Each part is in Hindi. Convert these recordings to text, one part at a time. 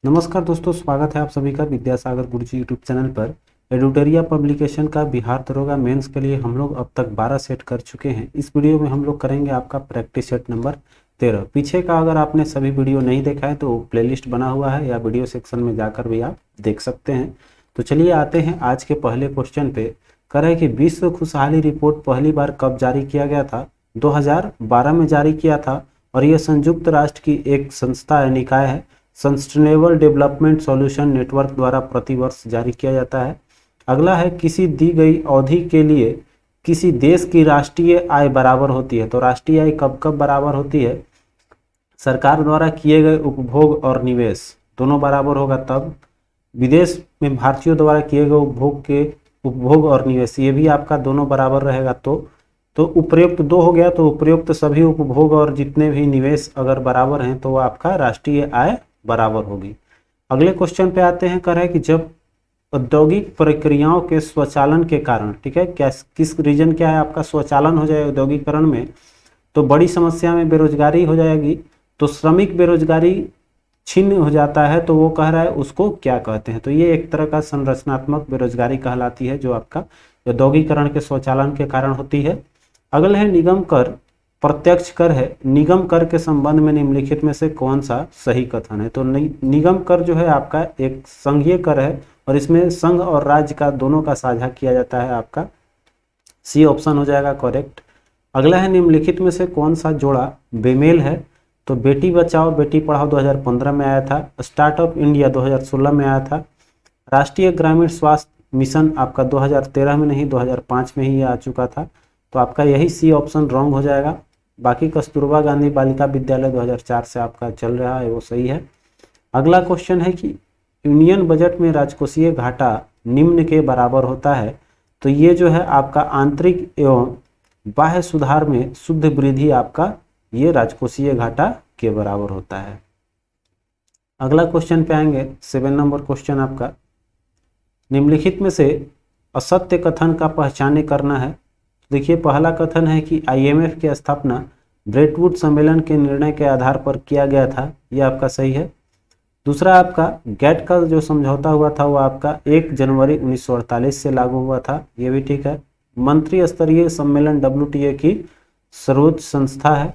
नमस्कार दोस्तों, स्वागत है आप सभी का विद्यासागर गुरुजी यूट्यूब चैनल पर। एडुटोरिया पब्लिकेशन का बिहार दरोगा मेंस के लिए हम लोग अब तक 12 सेट कर चुके हैं। इस वीडियो में हम लोग करेंगे आपका प्रैक्टिस सेट नंबर 13। पीछे का अगर आपने सभी वीडियो नहीं देखा है तो प्लेलिस्ट बना हुआ है या वीडियो सेक्शन में जाकर भी आप देख सकते हैं। तो चलिए आते हैं आज के पहले क्वेश्चन पे। कह रहा है कि विश्व खुशहाली रिपोर्ट पहली बार कब जारी किया गया था? 2012 में जारी किया था और यह संयुक्त राष्ट्र की एक संस्था है, निकाय है, सस्टेनेबल डेवलपमेंट सॉल्यूशन नेटवर्क द्वारा प्रतिवर्ष जारी किया जाता है। अगला है, किसी दी गई अवधि के लिए किसी देश की राष्ट्रीय आय बराबर होती है। तो राष्ट्रीय आय कब कब बराबर होती है? सरकार द्वारा किए गए उपभोग और निवेश दोनों बराबर होगा तब। विदेश में भारतीयों द्वारा किए गए उपभोग और निवेश ये भी आपका दोनों बराबर रहेगा तो उपयुक्त दो हो गया। तो उपयुक्त सभी उपभोग और जितने भी निवेश अगर बराबर हैं तो वो आपका राष्ट्रीय आय बराबर होगी। अगले क्वेश्चन पे आते हैं। कह रहा है कि जब औद्योगिक प्रक्रियाओं के स्वचालन के कारण, ठीक है, किस रीजन क्या है आपका, स्वचालन हो जाए औद्योगिकरण में तो बड़ी समस्या में बेरोजगारी हो जाएगी। तो श्रमिक बेरोजगारी छिन्न हो जाता है तो वो कह रहा है उसको क्या कहते हैं? तो ये एक तरह का संरचनात्मक बेरोजगारी कहलाती है जो आपका औद्योगिकरण के स्वचालन के कारण होती है। अगला है, निगम कर प्रत्यक्ष कर है। निगम कर के संबंध में निम्नलिखित में से कौन सा सही कथन है? तो निगम कर जो है आपका एक संघीय कर है और इसमें संघ और राज्य का दोनों का साझा किया जाता है। आपका सी ऑप्शन हो जाएगा करेक्ट। अगला है, निम्नलिखित में से कौन सा जोड़ा बेमेल है? तो बेटी बचाओ बेटी पढ़ाओ 2015 में आया था। स्टार्टअप इंडिया 2016 में आया था। राष्ट्रीय ग्रामीण स्वास्थ्य मिशन आपका 2013 में नहीं 2005 में ही आ चुका था। तो आपका यही सी ऑप्शन रॉन्ग हो जाएगा। बाकी कस्तूरबा गांधी बालिका विद्यालय 2004 से आपका चल रहा है, वो सही है। अगला क्वेश्चन है कि यूनियन बजट में राजकोषीय घाटा निम्न के बराबर होता है। तो ये जो है आपका आंतरिक एवं बाह्य सुधार में शुद्ध वृद्धि आपका ये राजकोषीय घाटा के बराबर होता है। अगला क्वेश्चन पे आएंगे, 7 नंबर क्वेश्चन आपका। निम्नलिखित में से असत्य कथन का पहचाने करना है। देखिए, पहला कथन है कि आईएमएफ की स्थापना ब्रेटवुड सम्मेलन के निर्णय के आधार पर किया गया था, यह आपका सही है। दूसरा आपका गैट का जो समझौता हुआ था वो आपका 1 जनवरी 1948 से लागू हुआ था, ये भी ठीक है। मंत्री स्तरीय सम्मेलन WTO की सर्वोच्च संस्था है।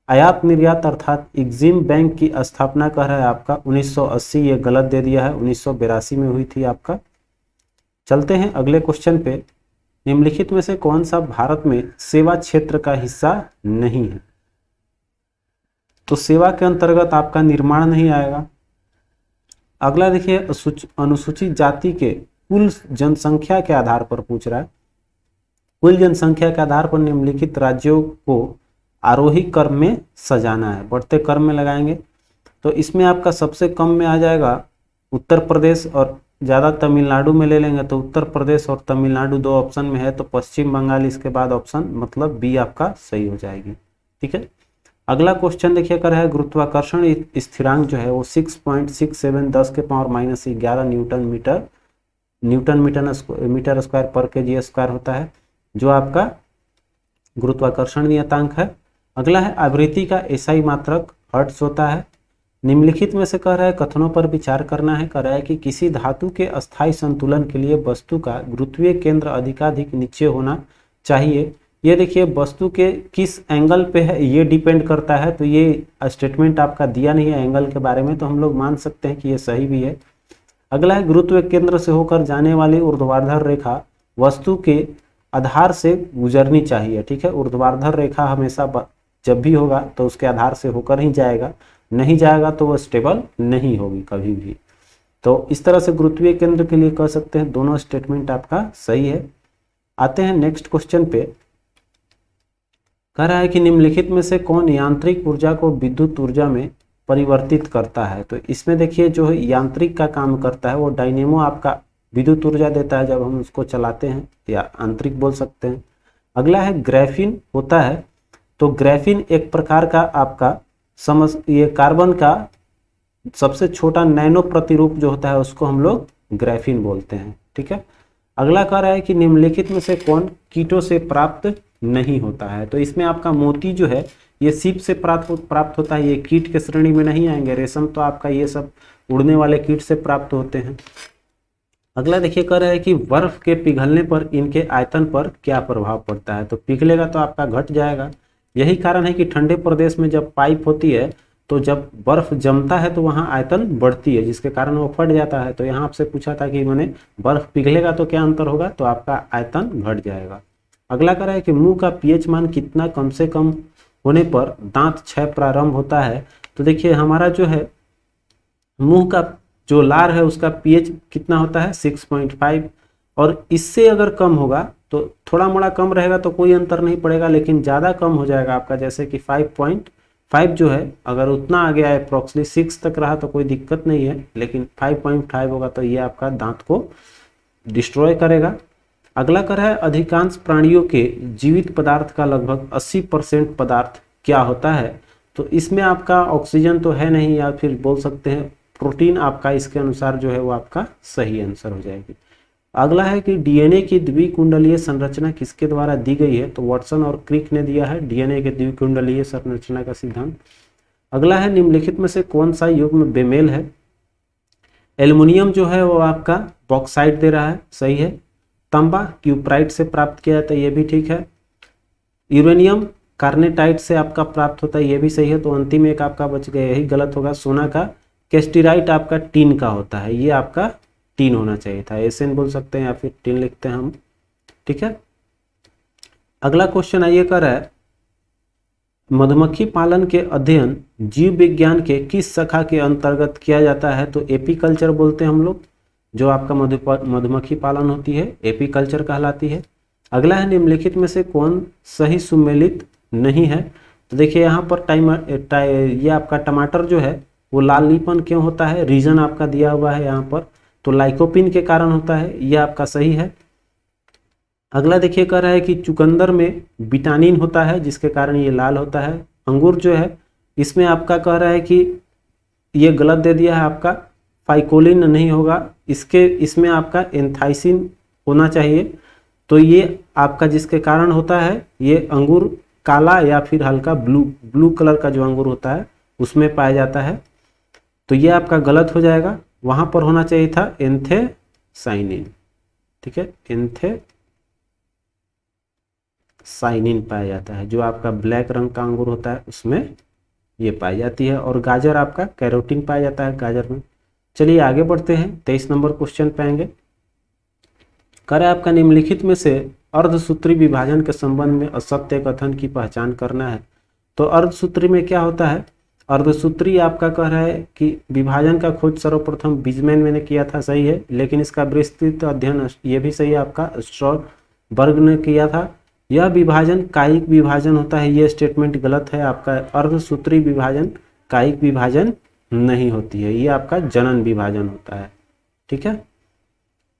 आयात निर्यात अर्थात एग्जिम बैंक की स्थापना कह रहा है आपका 1980, ये गलत दे दिया है, 1982 में हुई थी आपका। चलते हैं अगले क्वेश्चन पे। निम्नलिखित में से कौन सा भारत में सेवा क्षेत्र का हिस्सा नहीं है? तो सेवा के अंतर्गत आपका निर्माण नहीं आएगा। अगला देखिए, अनुसूचित जाति के कुल जनसंख्या के आधार पर पूछ रहा है। कुल जनसंख्या के आधार पर निम्नलिखित राज्यों को आरोही क्रम में सजाना है, बढ़ते क्रम में लगाएंगे। तो इसमें आपका सबसे कम में आ जाएगा उत्तर प्रदेश और ज़्यादा तमिलनाडु में ले लेंगे तो उत्तर प्रदेश और तमिलनाडु दो ऑप्शन में है तो पश्चिम बंगाल इसके बाद ऑप्शन मतलब बी आपका सही हो जाएगी। ठीक है। अगला क्वेश्चन देखिए, कर है गुरुत्वाकर्षण स्थिरांक जो है वो 6.67 10 के पावर -11 न्यूटन मीटर स्क्वायर पर केजी स्क्वायर होता है जो आपका गुरुत्वाकर्षण नियतांक है। अगला है, आवृत्ति का एसआई मात्रक हर्ट्ज होता है। निम्नलिखित में से कह रहा है कथनों पर विचार करना है। कह रहा है कि किसी धातु के अस्थायी संतुलन के लिए वस्तु का गुरुत्वीय केंद्र अधिकाधिक नीचे होना चाहिए। ये देखिए वस्तु के किस एंगल पे है ये डिपेंड करता है। तो ये स्टेटमेंट आपका दिया नहीं है एंगल के बारे में, तो हम लोग मान सकते हैं कि ये सही भी है। अगला है, गुरुत्वीय केंद्र से होकर जाने वाली ऊर्ध्वाधर रेखा वस्तु के आधार से गुजरनी चाहिए। ठीक है, ऊर्ध्वाधर रेखा हमेशा जब भी होगा तो उसके आधार से होकर ही जाएगा, नहीं जाएगा तो वो स्टेबल नहीं होगी कभी भी। तो इस तरह से गुरुत्वीय केंद्र के लिए कह सकते हैं दोनों स्टेटमेंट आपका सही है। आते हैं नेक्स्ट क्वेश्चन पे। कह रहा है कि निम्नलिखित में से कौन यांत्रिक ऊर्जा को विद्युत ऊर्जा में परिवर्तित करता है? तो इसमें देखिए जो यांत्रिक का काम करता है वो डायनेमो आपका विद्युत ऊर्जा देता है जब हम उसको चलाते हैं, या आंतरिक बोल सकते हैं। अगला है, ग्राफीन होता है। तो ग्राफीन एक प्रकार का आपका ये कार्बन का सबसे छोटा नैनो प्रतिरूप जो होता है उसको हम लोग ग्राफीन बोलते हैं। ठीक है। अगला कह रहा है कि निम्नलिखित में से कौन कीटों से प्राप्त नहीं होता है? तो इसमें आपका मोती जो है ये सीप से प्राप्त होता है, ये कीट के श्रेणी में नहीं आएंगे। रेशम तो आपका ये सब उड़ने वाले कीट से प्राप्त होते हैं। अगला देखिए कह रहा है कि बर्फ के पिघलने पर इनके आयतन पर क्या प्रभाव पड़ता है। तो पिघलेगा तो आपका घट जाएगा। यही कारण है कि ठंडे प्रदेश में जब पाइप होती है तो जब बर्फ जमता है तो वहाँ आयतन बढ़ती है, जिसके कारण वो फट जाता है। तो यहाँ आपसे पूछा था कि मैंने बर्फ पिघलेगा तो क्या अंतर होगा, तो आपका आयतन घट जाएगा। अगला कह रहा है कि मुंह का पीएच मान कितना कम से कम होने पर दांत क्षय प्रारंभ होता है। तो देखिए हमारा जो है मुंह का जो लार है उसका पीएच कितना होता है 6.5, और इससे अगर कम होगा तो थोड़ा मोड़ा कम रहेगा तो कोई अंतर नहीं पड़ेगा, लेकिन ज़्यादा कम हो जाएगा आपका, जैसे कि 5.5 जो है अगर उतना आ गया है अप्रोक्सली 6 तक रहा तो कोई दिक्कत नहीं है, लेकिन 5.5 होगा तो ये आपका दांत को डिस्ट्रॉय करेगा। अगला कर है अधिकांश प्राणियों के जीवित पदार्थ का लगभग 80% पदार्थ क्या होता है। तो इसमें आपका ऑक्सीजन तो है नहीं, या फिर बोल सकते हैं प्रोटीन आपका इसके अनुसार जो है वो आपका सही आंसर हो जाएगी। अगला है कि डीएनए की द्विकुंडलीय संरचना किसके द्वारा दी गई है। तो वाटसन और क्रिक ने दिया है डीएनए के द्विकुंडलीय संरचना का सिद्धांत। अगला है निम्नलिखित में से कौन सा युग्म बेमेल है। एल्युमिनियम जो है वो आपका बॉक्साइट दे रहा है, सही है। तांबा क्यूप्राइट से प्राप्त किया जाता है, ये भी ठीक है। यूरेनियम कार्नेटाइट से आपका प्राप्त होता है, ये भी सही है। तो अंतिम एक आपका बच गया, यही गलत होगा। सोना का कैस्टिराइट आपका टीन का होता है, ये आपका टीन होना चाहिए था, एसएन बोल सकते हैं या फिर टीन लिखते हैं हम, ठीक है। अगला क्वेश्चन आइए कर रहा है मधुमक्खी पालन के अध्ययन जीव विज्ञान के किस शाखा के अंतर्गत किया जाता है। तो एपीकल्चर बोलते हैं हम लोग, जो आपका मधुमक्खी पालन होती है एपीकल्चर कहलाती है। अगला है निम्नलिखित में से कौन सही सुमेलित नहीं है। तो देखिए यहाँ पर ये आपका टमाटर जो है वो लालीपन क्यों होता है, रीजन आपका दिया हुआ है यहाँ पर, तो लाइकोपिन के कारण होता है, ये आपका सही है। अगला देखिए कह रहा है कि चुकंदर में विटामिन होता है जिसके कारण ये लाल होता है। अंगूर जो है इसमें आपका कह रहा है कि ये गलत दे दिया है आपका, फाइकोलिन नहीं होगा, इसमें आपका एंथाइसिन होना चाहिए। तो ये आपका जिसके कारण होता है ये अंगूर काला या फिर हल्का ब्लू कलर का जो अंगूर होता है उसमें पाया जाता है, तो ये आपका गलत हो जाएगा। वहां पर होना चाहिए था एंथेसाइनिन, ठीक है, एंथेसाइनिन पाया जाता है, जो आपका ब्लैक रंग का अंगूर होता है उसमें ये पाई जाती है। और गाजर आपका कैरोटीन पाया जाता है गाजर में। चलिए आगे बढ़ते हैं, 23 नंबर क्वेश्चन पे आएंगे। करे आपका निम्नलिखित में से अर्धसूत्री विभाजन के संबंध में असत्य कथन की पहचान करना है। तो अर्धसूत्री में क्या होता है, अर्धसूत्री आपका कह रहा है कि विभाजन का खोज सर्वप्रथम बिजमैन मैंने किया था, सही है, लेकिन इसका विस्तृत अध्ययन ये भी सही है आपका स्ट्रॉबर्ग ने किया था। यह विभाजन कायिक विभाजन होता है, ये स्टेटमेंट गलत है आपका। अर्धसूत्री विभाजन कायिक विभाजन नहीं होती है, ये आपका जनन विभाजन होता है, ठीक है।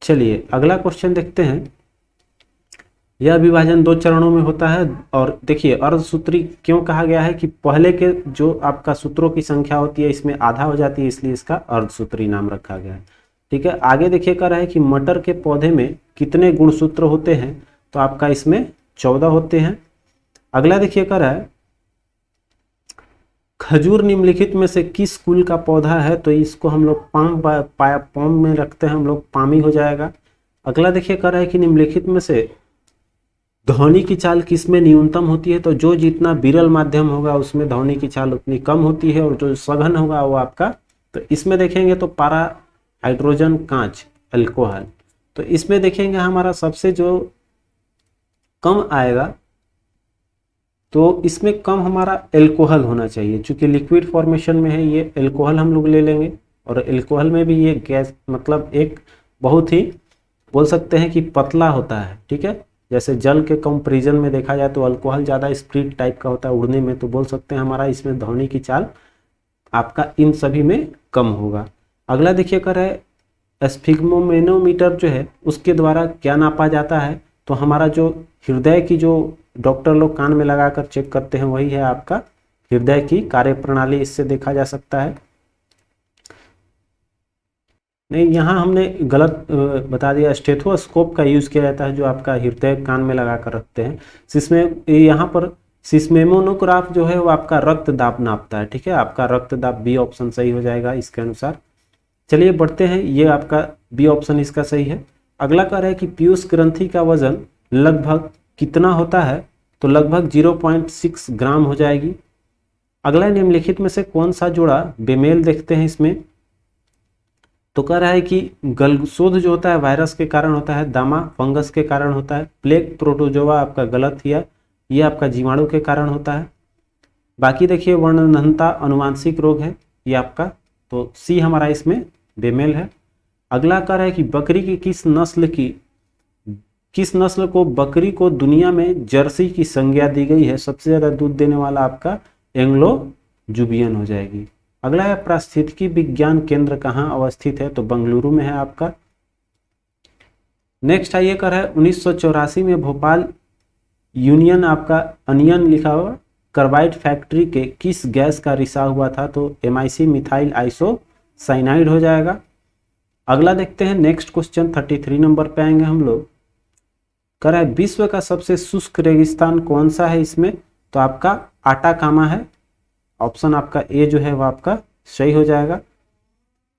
चलिए अगला क्वेश्चन देखते हैं। यह विभाजन 2 चरणों में होता है, और देखिए अर्धसूत्री क्यों कहा गया है कि पहले के जो आपका सूत्रों की संख्या होती है इसमें आधा हो जाती है, इसलिए इसका अर्धसूत्री नाम रखा गया है, ठीक है। आगे देखिए कह रहा है कि मटर के पौधे में कितने गुणसूत्र होते हैं। तो आपका इसमें 14 होते हैं। अगला देखिए कह रहा है खजूर निम्नलिखित में से किस कुल का पौधा है। तो इसको हम लोग पाम में रखते हैं हम लोग, पामी हो जाएगा। अगला देखिए कह रहा है कि निम्नलिखित में से ध्वनि की चाल किसमें न्यूनतम होती है। तो जो जितना विरल माध्यम होगा उसमें ध्वनि की चाल उतनी कम होती है, और जो सघन होगा वो आपका, तो इसमें देखेंगे तो पारा हाइड्रोजन कांच अल्कोहल, तो इसमें देखेंगे हमारा सबसे जो कम आएगा तो इसमें कम हमारा एल्कोहल होना चाहिए, क्योंकि लिक्विड फॉर्मेशन में है ये एल्कोहल हम लोग ले लेंगे। और एल्कोहल में भी ये गैस मतलब एक बहुत ही बोल सकते हैं कि पतला होता है, ठीक है। जैसे जल के कंपैरिजन में देखा जाए तो अल्कोहल ज़्यादा स्प्रिट टाइप का होता है उड़ने में, तो बोल सकते हैं हमारा इसमें ध्वनि की चाल आपका इन सभी में कम होगा। अगला देखिए कर है स्फिग्मोमेनोमीटर जो है उसके द्वारा क्या नापा जाता है। तो हमारा जो हृदय की जो डॉक्टर लोग कान में लगाकर चेक करते हैं वही है आपका हृदय की कार्यप्रणाली, इससे देखा जा सकता है। नहीं, यहाँ हमने गलत बता दिया, स्टेथोस्कोप का यूज किया जाता है जो आपका हृदय कान में लगा कर रखते हैं। यहाँ पर सिस्मेमोनोग्राफ जो है वो आपका रक्त दाब नापता है, ठीक है। आपका रक्त दाब बी ऑप्शन सही हो जाएगा इसके अनुसार। चलिए बढ़ते हैं, ये आपका बी ऑप्शन इसका सही है। अगला कह रहा है कि पीयूष ग्रंथि का वजन लगभग कितना होता है, तो लगभग 0.6 ग्राम हो जाएगी। अगला निम्नलिखित में से कौन सा जोड़ा बेमेल देखते हैं इसमें, तो कह रहा है कि गलशोध जो होता है वायरस के कारण होता है, दामा फंगस के कारण होता है, प्लेग प्रोटोजोआ आपका गलत हिया, ये आपका जीवाणु के कारण होता है। बाकी देखिए वर्णनहनता अनुवांशिक रोग है ये आपका, तो सी हमारा इसमें बेमेल है। अगला कह रहा है कि बकरी की किस नस्ल को बकरी को दुनिया में जर्सी की संज्ञा दी गई है, सबसे ज्यादा दूध देने वाला आपका एंग्लो जुबियन हो जाएगी। अगला है पारिस्थितिकी विज्ञान केंद्र कहाँ अवस्थित है, तो बेंगलुरु में है आपका। नेक्स्ट आइए कर है 1984 में भोपाल यूनियन आपका अनियन लिखा हुआ कार्बाइड फैक्ट्री के किस गैस का रिसाव हुआ था, तो MIC मिथाइल आइसोसाइनाइड हो जाएगा। अगला देखते हैं नेक्स्ट क्वेश्चन 33 नंबर पे आएंगे हम लोग। कर है विश्व का सबसे शुष्क रेगिस्तान कौन सा है इसमें, तो आपका आटाकामा है। ऑप्शन आपका ए जो है वो आपका सही हो जाएगा।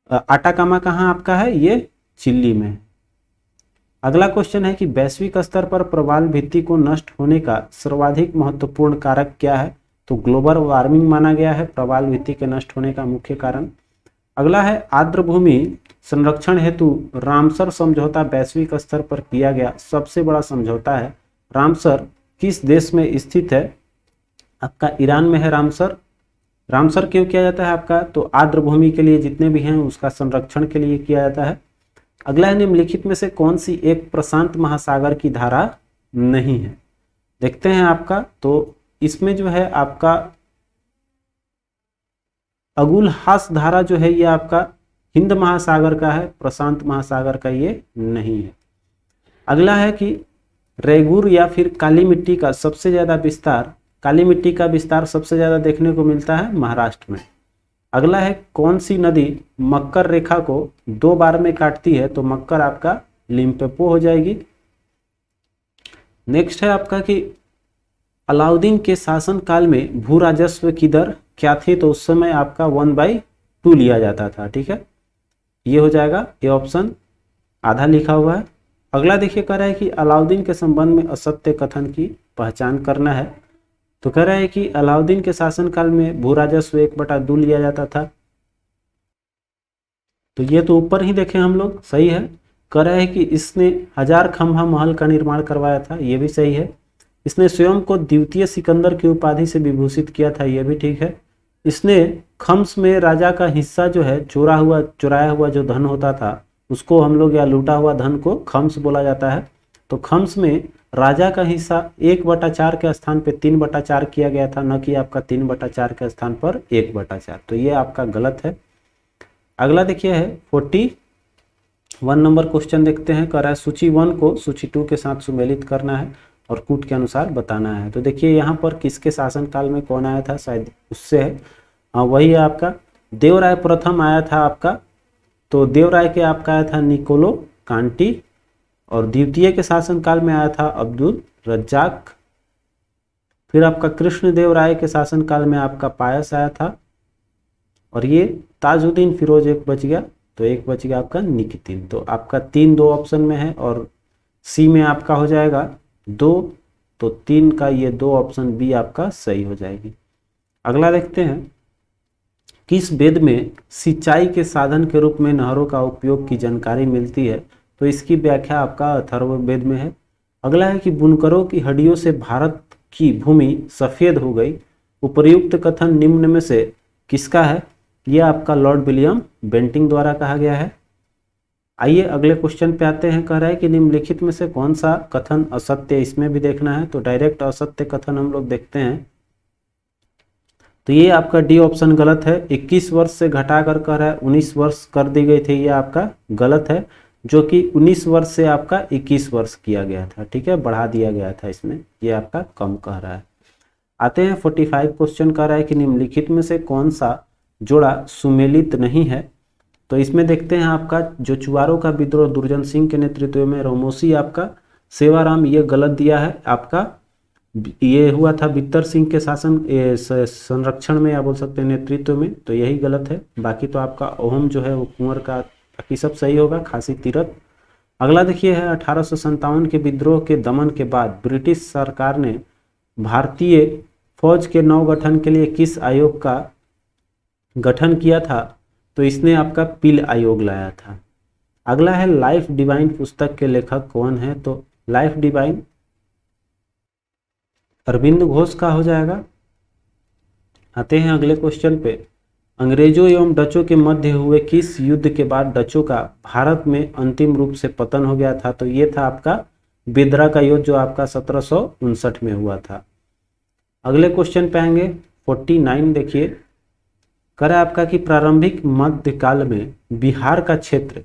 आटाकामा कहाँ आपका है, ये चिल्ली में है। अगला क्वेश्चन है कि वैश्विक स्तर पर प्रवाल भित्ति को नष्ट होने का सर्वाधिक महत्वपूर्ण कारक क्या है, तो ग्लोबल वार्मिंग माना गया है प्रवाल भित्ति के नष्ट होने का मुख्य कारण। अगला है आर्द्र भूमि संरक्षण हेतु रामसर समझौता वैश्विक स्तर पर किया गया सबसे बड़ा समझौता है। रामसर किस देश में स्थित है, आपका ईरान में है रामसर। रामसर क्यों किया जाता है आपका, तो आर्द्र भूमि के लिए जितने भी हैं उसका संरक्षण के लिए किया जाता है। अगला है निम्नलिखित में से कौन सी एक प्रशांत महासागर की धारा नहीं है, देखते हैं आपका। तो इसमें जो है आपका अगुलहास धारा जो है ये आपका हिंद महासागर का है, प्रशांत महासागर का ये नहीं है। अगला है कि रेगुर या फिर काली मिट्टी का सबसे ज्यादा विस्तार, काली मिट्टी का विस्तार सबसे ज्यादा देखने को मिलता है महाराष्ट्र में। अगला है कौन सी नदी मक्कर रेखा को 2 बार में काटती है, तो मक्कर आपका लिम्पोपो हो जाएगी। नेक्स्ट है आपका कि अलाउद्दीन के शासन काल में भू राजस्व की दर क्या थी, तो उस समय आपका 1/2 लिया जाता था, ठीक है, ये हो जाएगा ये ऑप्शन आधा लिखा हुआ है। अगला देखिए कह रहा है कि अलाउद्दीन के संबंध में असत्य कथन की पहचान करना है, तो कह रहा है कि अलाउद्दीन के शासनकाल में भू राजस्व 1/2 लिया जाता था, तो ये तो ऊपर ही देखें हम लोग सही है। कह रहा है कि इसने 1000 खंभा महल का निर्माण करवाया था, ये भी सही है। इसने स्वयं को द्वितीय सिकंदर की उपाधि से विभूषित किया था, ये भी ठीक है। इसने खम्स में राजा का हिस्सा जो है चुराया हुआ जो धन होता था उसको हम लोग या लूटा हुआ धन को खम्स बोला जाता है, तो खम्स में राजा का हिस्सा 1/4 के स्थान पे 3/4 किया गया था, न कि आपका 3/4 के स्थान पर 1/4, तो ये आपका गलत है। अगला देखिए है 41 नंबर क्वेश्चन देखते हैं। कह रहा है सूची 1 को सूची 2 के साथ सुमेलित करना है और कूट के अनुसार बताना है। तो देखिए यहाँ पर किसके शासनकाल में कौन आया था, शायद उससे है, वही है आपका देवराय प्रथम आया था आपका, तो देवराय के आपका आया था निकोलो कांटी, और द्वितीय के शासनकाल में आया था अब्दुल रज्जाक। फिर आपका कृष्णदेव राय के शासनकाल में आपका पायस आया था, और ये ताजुद्दीन फिरोज एक बच गया, तो एक बच गया आपका निकितिन। तो आपका 3 2 ऑप्शन में है और सी में आपका हो जाएगा 2, तो 3 का ये 2 ऑप्शन बी आपका सही हो जाएगी। अगला देखते हैं किस वेद में सिंचाई के साधन के रूप में नहरों का उपयोग की जानकारी मिलती है, तो इसकी व्याख्या आपका अथर्ववेद में है। अगला है कि बुनकरों की हड्डियों से भारत की भूमि सफेद हो गई, उपर्युक्त कथन निम्न में से किसका है, यह आपका लॉर्ड विलियम बेंटिंग द्वारा कहा गया है। आइए अगले क्वेश्चन पे आते हैं। कह रहा है कि निम्नलिखित में से कौन सा कथन असत्य, इसमें भी देखना है, तो डायरेक्ट असत्य कथन हम लोग देखते हैं। तो ये आपका डी ऑप्शन गलत है। 21 वर्ष से घटाकर कह रहा है 19 वर्ष कर दी गई थी, ये आपका गलत है, जो कि 19 वर्ष से आपका 21 वर्ष किया गया था, ठीक है, बढ़ा दिया गया था इसमें, ये आपका कम कह रहा है। आते हैं 45 क्वेश्चन। कह रहा है कि निम्नलिखित में से कौन सा जोड़ा सुमेलित नहीं है, तो इसमें देखते हैं आपका जो चुवारों का विद्रोह दुर्जन सिंह के नेतृत्व में रोमोसी आपका सेवाराम, ये गलत दिया है आपका। ये हुआ था बित्तर सिंह के शासन संरक्षण में, या बोल सकते हैं नेतृत्व में, तो यही गलत है। बाकी तो आपका ओहम जो है वो कुंवर का, बाकी सब सही होगा, खासी तीरथ। अगला देखिए है 1857 के विद्रोह के दमन के बाद ब्रिटिश सरकार ने भारतीय फौज के नवगठन के लिए किस आयोग का गठन किया था? तो इसने आपका पील आयोग लाया था। अगला है लाइफ डिवाइन पुस्तक के लेखक कौन है? तो लाइफ डिवाइन अरविंद घोष का हो जाएगा। आते हैं अगले क्वेश्चन पे। अंग्रेजों एवं डचों के मध्य हुए किस युद्ध के बाद डचों का भारत में अंतिम रूप से पतन हो गया था? तो ये था आपका बेदरा का युद्ध, जो आपका 1759 में हुआ था। अगले क्वेश्चन पे आएंगे 49। देखिए कर आपका कि प्रारंभिक मध्यकाल में बिहार का क्षेत्र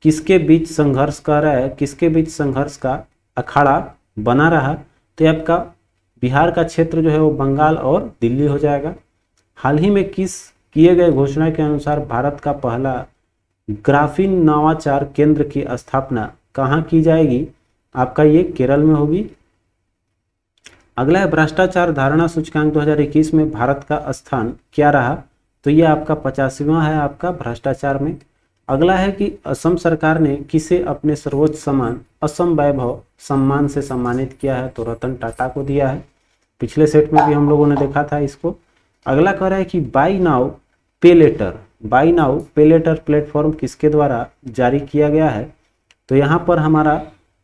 किसके बीच संघर्ष कर रहा है, किसके बीच संघर्ष का अखाड़ा बना रहा? तो आपका बिहार का क्षेत्र जो है वो बंगाल और दिल्ली हो जाएगा। हाल ही में किस किए गए घोषणा के अनुसार भारत का पहला ग्राफीन नवाचार केंद्र की स्थापना कहाँ की जाएगी? आपका ये केरल में होगी। अगला है भ्रष्टाचार धारणा सूचकांक 2021 में भारत का स्थान क्या रहा? तो ये आपका 50वां है आपका भ्रष्टाचार में। अगला है कि असम सरकार ने किसे अपने सर्वोच्च सम्मान असम वैभव सम्मान से सम्मानित किया है? तो रतन टाटा को दिया है। पिछले सेट में भी हम लोगों ने देखा था इसको। अगला कह रहा है कि बाई नाउ पे लेटर प्लेटफॉर्म किसके द्वारा जारी किया गया है? तो यहाँ पर हमारा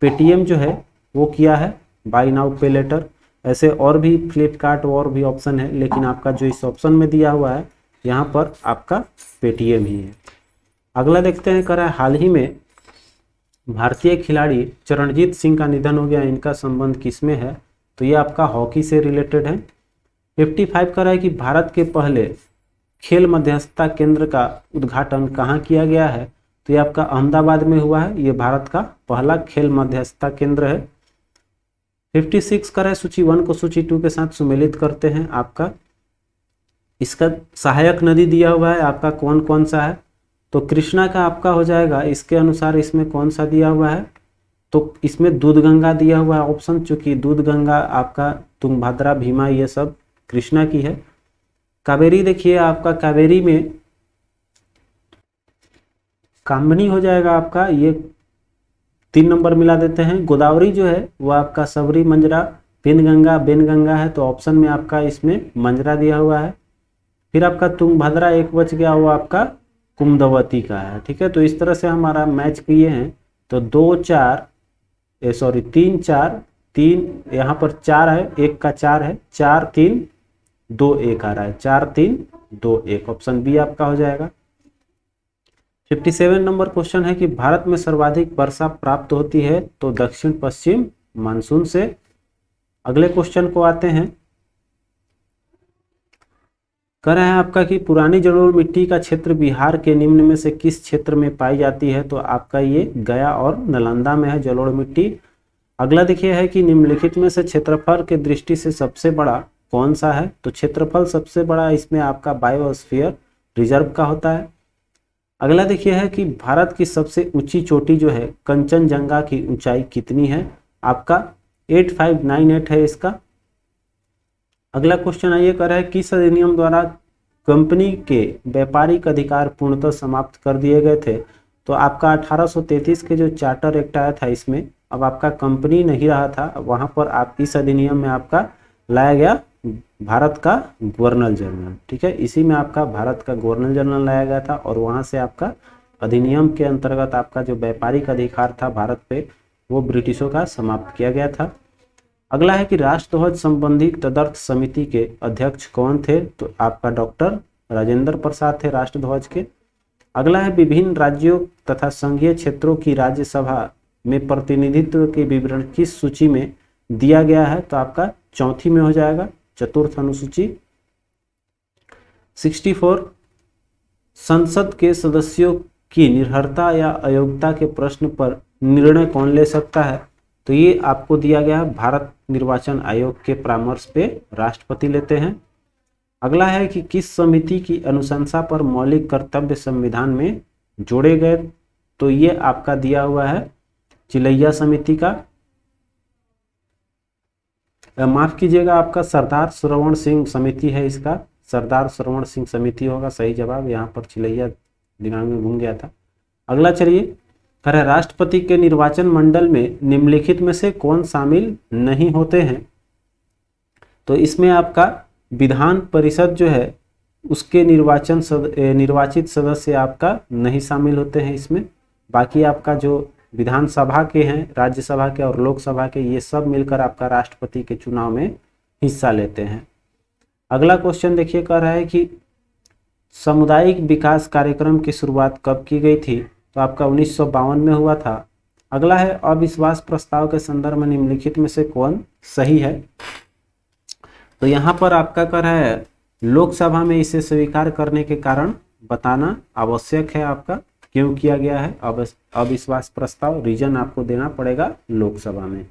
पेटीएम जो है वो किया है बाई नाउ पे लेटर। ऐसे और भी फ्लिपकार्ट और भी ऑप्शन है, लेकिन आपका जो इस ऑप्शन में दिया हुआ है यहाँ पर आपका पेटीएम ही है। अगला देखते हैं, कह रहा है हाल ही में भारतीय खिलाड़ी चरणजीत सिंह का निधन हो गया, इनका संबंध किसमें है? तो ये आपका हॉकी से रिलेटेड है। 55 कह रहा है कि भारत के पहले खेल मध्यस्थता केंद्र का उद्घाटन कहाँ किया गया है? तो ये आपका अहमदाबाद में हुआ है। ये भारत का पहला खेल मध्यस्थता केंद्र है। 56 कह रहा है सूची 1 को सूची 2 के साथ सुमेलित करते हैं। आपका इसका सहायक नदी दिया हुआ है आपका कौन कौन सा है? तो कृष्णा का आपका हो जाएगा। इसके अनुसार इसमें कौन सा दिया हुआ है? तो इसमें दूधगंगा दिया हुआ है ऑप्शन, चूंकि दूधगंगा आपका तुंगभद्रा भीमा ये सब कृष्णा की है। कावेरी देखिए आपका कावेरी में कामनी हो जाएगा आपका, ये 3 नंबर मिला देते हैं। गोदावरी जो है वो आपका सबरी मंजरा बेनगंगा है, तो ऑप्शन में आपका इसमें मंजरा दिया हुआ है। फिर आपका तुंगभद्रा एक बच गया, वो आपका कुमदवती का है। ठीक है, तो इस तरह से हमारा मैच किए हैं। तो 3 यहाँ पर 4 है, 1 का 4 है, 4 3 2 1 आ रहा है, 4 3 2 1, ऑप्शन बी आपका हो जाएगा। 57 नंबर क्वेश्चन है कि भारत में सर्वाधिक वर्षा प्राप्त होती है? तो दक्षिण पश्चिम मानसून से। अगले क्वेश्चन को आते हैं, कह रहा है आपका कि पुरानी जलोढ़ मिट्टी का क्षेत्र बिहार के निम्न में से किस क्षेत्र में पाई जाती है? तो आपका ये गया और नालंदा में है जलोढ़ मिट्टी। अगला देखिए है कि निम्नलिखित में से क्षेत्रफल के दृष्टि से सबसे बड़ा कौन सा है? तो क्षेत्रफल सबसे बड़ा इसमें आपका बायोस्फीयर रिजर्व का होता है। अगला देखिए है कि भारत की सबसे ऊंची चोटी जो है कंचनजंगा की ऊंचाई कितनी है? आपका 8598 है इसका। अगला क्वेश्चन आइए, कर रहा है किस अधिनियम द्वारा कंपनी के व्यापारिक अधिकार पूर्णतः समाप्त कर दिए गए थे? तो आपका 1833 के जो चार्टर एक्ट आया था, इसमें अब आपका कंपनी नहीं रहा था, वहां पर आप इस अधिनियम में आपका लाया गया भारत का गवर्नर जनरल। ठीक है, इसी में आपका भारत का गवर्नर जनरल लाया गया था, और वहां से आपका अधिनियम के अंतर्गत आपका जो व्यापारिक अधिकार था भारत पे, वो ब्रिटिशों का समाप्त किया गया था। अगला है कि राष्ट्रध्वज संबंधी तदर्थ समिति के अध्यक्ष कौन थे? तो आपका डॉक्टर राजेंद्र प्रसाद थे राष्ट्रध्वज के। अगला है विभिन्न राज्यों तथा संघीय क्षेत्रों की राज्यसभा में प्रतिनिधित्व के विवरण किस सूची में दिया गया है? तो आपका चौथी में हो जाएगा, चतुर्थ अनुसूची। 64 संसद के सदस्यों की निर्भरता या अयोग्यता के प्रश्न पर निर्णय कौन ले सकता है? तो ये आपको दिया गया है भारत निर्वाचन आयोग के परामर्श पे राष्ट्रपति लेते हैं। अगला है कि किस समिति की अनुशंसा पर मौलिक कर्तव्य संविधान में जोड़े गए? तो ये आपका दिया हुआ है चिलैया समिति का। माफ कीजिएगा, आपका सरदार श्रवण सिंह समिति है, इसका सरदार श्रवण सिंह समिति होगा सही जवाब। यहाँ पर चिलैया दिमाग में घूम गया था। अगला चलिए, कह रहे राष्ट्रपति के निर्वाचन मंडल में निम्नलिखित में से कौन शामिल नहीं होते हैं। तो इसमें आपका विधान परिषद जो है उसके निर्वाचित सदस्य आपका नहीं शामिल होते हैं इसमें। बाकी आपका जो विधानसभा के हैं, राज्यसभा के और लोकसभा के, ये सब मिलकर आपका राष्ट्रपति के चुनाव में हिस्सा लेते हैं। अगला क्वेश्चन देखिए, कह रहा है कि सामुदायिक विकास कार्यक्रम की शुरुआत कब की गई थी। तो आपका 1952 में हुआ था। अगला है, अविश्वास प्रस्ताव के संदर्भ में निम्नलिखित में से कौन सही है। तो यहाँ पर आपका कह रहा है लोकसभा में इसे स्वीकार करने के कारण बताना आवश्यक है, आपका क्यों किया गया है अविश्वास प्रस्ताव, रीजन आपको देना पड़ेगा लोकसभा में।